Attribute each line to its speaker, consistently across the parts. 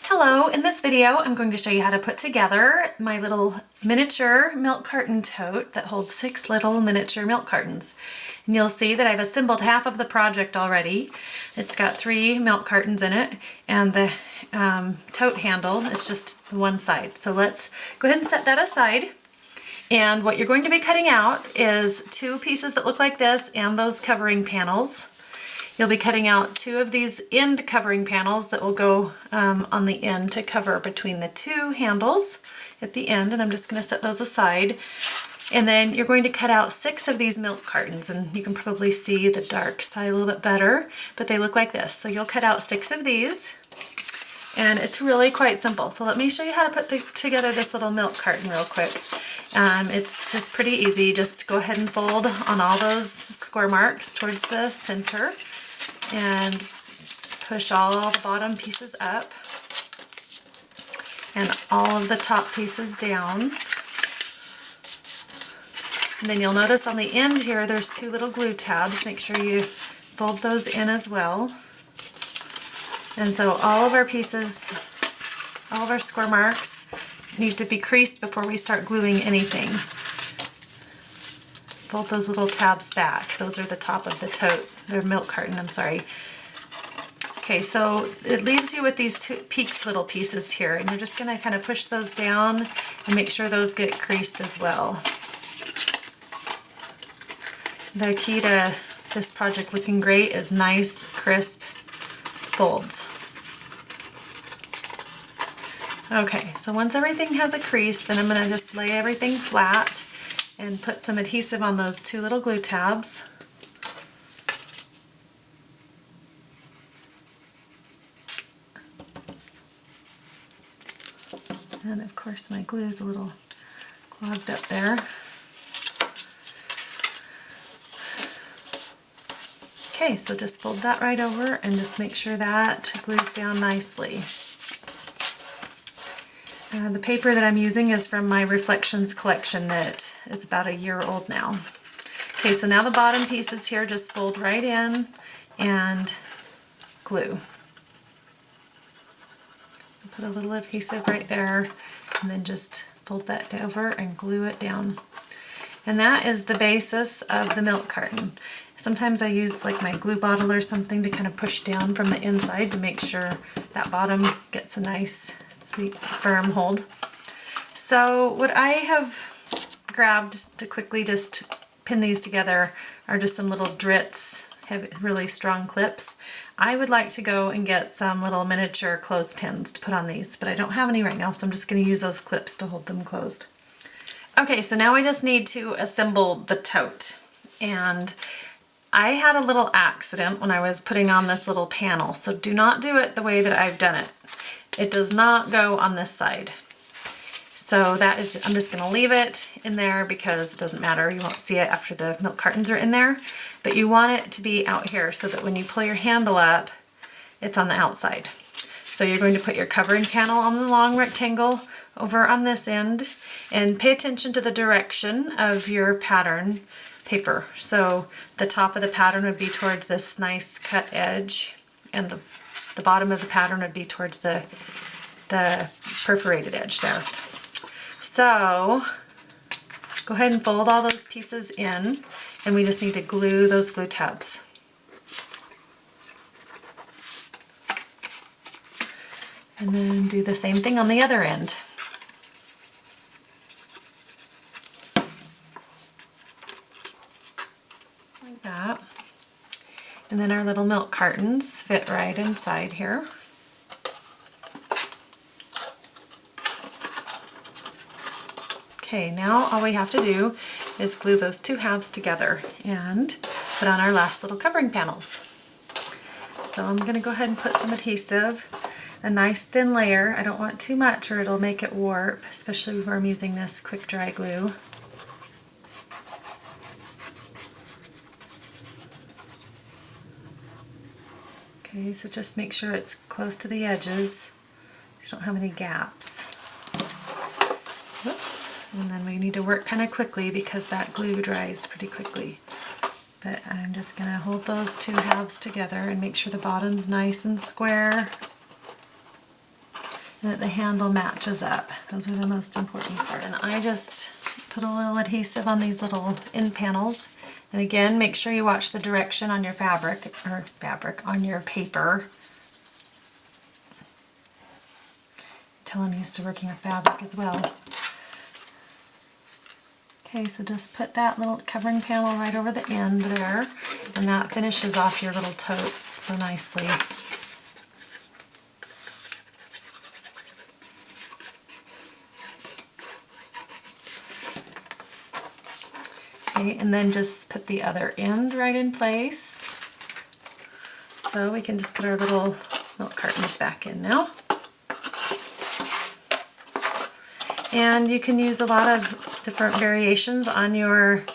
Speaker 1: Hello, in this video I'm going to show you how to put together my little miniature milk carton tote that holds 6 little miniature milk cartons. And you'll see that I've assembled half of the project already. It's got 3 milk cartons in it, and the tote handle is just the one side. So let's go ahead and set that aside. And what you're going to be cutting out is 2 pieces that look like this and those covering panels. You'll be cutting out 2 of these end covering panels that will go on the end to cover between the 2 handles at the end, and I'm just going to set those aside. And then you're going to cut out 6 of these milk cartons, and you can probably see the dark side a little bit better, but they look like this. So you'll cut out 6 of these, and it's really quite simple. So let me show you how to put together this little milk carton real quick. It's just pretty easy. Just go ahead and fold on all those score marks towards the center and push all the bottom pieces up and all of the top pieces down. And then you'll notice on the end here there's 2 little glue tabs. Make sure you fold those in as well. And so all of our pieces, all of our score marks need to be creased before we start gluing anything. Fold those little tabs back. Those are the top of the tote, their milk carton, I'm sorry. Okay, so it leaves you with these 2 peaked little pieces here, and you're just going to kind of push those down and make sure those get creased as well. The key to this project looking great is nice, crisp folds. Okay, so once everything has a crease, then I'm going to just lay everything flat and put some adhesive on those 2 little glue tabs. And of course my glue is a little clogged up there. Okay, so just fold that right over and just make sure that glues down nicely. The paper that I'm using is from my Reflections collection that is about a year old now. Okay, so now the bottom pieces here just fold right in and glue. Put a little adhesive right there and then just fold that over and glue it down. And that is the basis of the milk carton. Sometimes I use like my glue bottle or something to kind of push down from the inside to make sure that bottom gets a nice, sweet, firm hold. So what I have grabbed to quickly just pin these together are just some little drits, have really strong clips. I would like to go and get some little miniature clothespins to put on these, but I don't have any right now, so I'm just going to use those clips to hold them closed. Okay, so now we just need to assemble the tote. And I had a little accident when I was putting on this little panel, so do not do it the way that I've done it. It does not go on this side. So that is, I'm just going to leave it in there because it doesn't matter. You won't see it after the milk cartons are in there. But you want it to be out here so that when you pull your handle up, it's on the outside. So you're going to put your covering panel on the long rectangle over on this end, and pay attention to the direction of your pattern paper. So the top of the pattern would be towards this nice cut edge, and the bottom of the pattern would be towards the perforated edge there. So go ahead and fold all those pieces in, and we just need to glue those glue tabs. And then do the same thing on the other end. Like that. And then our little milk cartons fit right inside here. Okay, now all we have to do is glue those 2 halves together and put on our last little covering panels. So I'm going to go ahead and put some adhesive, a nice thin layer. I don't want too much or it'll make it warp, especially when I'm using this quick dry glue. Okay, so just make sure it's close to the edges so you don't have any gaps. Whoops. And then we need to work kind of quickly because that glue dries pretty quickly. But I'm just going to hold those 2 halves together and make sure the bottom's nice and square. and that the handle matches up. Those are the most important part. And I just put a little adhesive on these little end panels. And again, make sure you watch the direction on your on your paper. Until I'm used to working with fabric as well. Okay, so just put that little covering panel right over the end there, and that finishes off your little tote so nicely. Okay, and then just put the other end right in place. So we can just put our little milk cartons back in now. And you can use a lot of different variations on your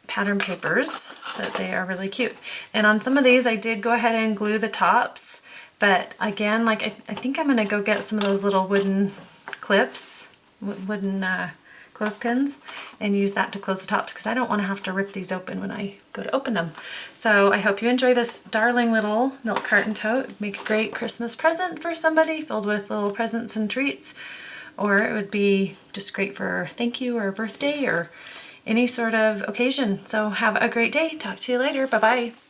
Speaker 1: pattern papers, but they are really cute. And on some of these I did go ahead and glue the tops, but again, like I think I'm going to go get some of those little wooden clips, wooden clothespins, and use that to close the tops because I don't want to have to rip these open when I go to open them. So I hope you enjoy this darling little milk carton tote. Make a great Christmas present for somebody, filled with little presents and treats. Or it would be just great for thank you or a birthday or any sort of occasion. So have a great day. Talk to you later. Bye-bye.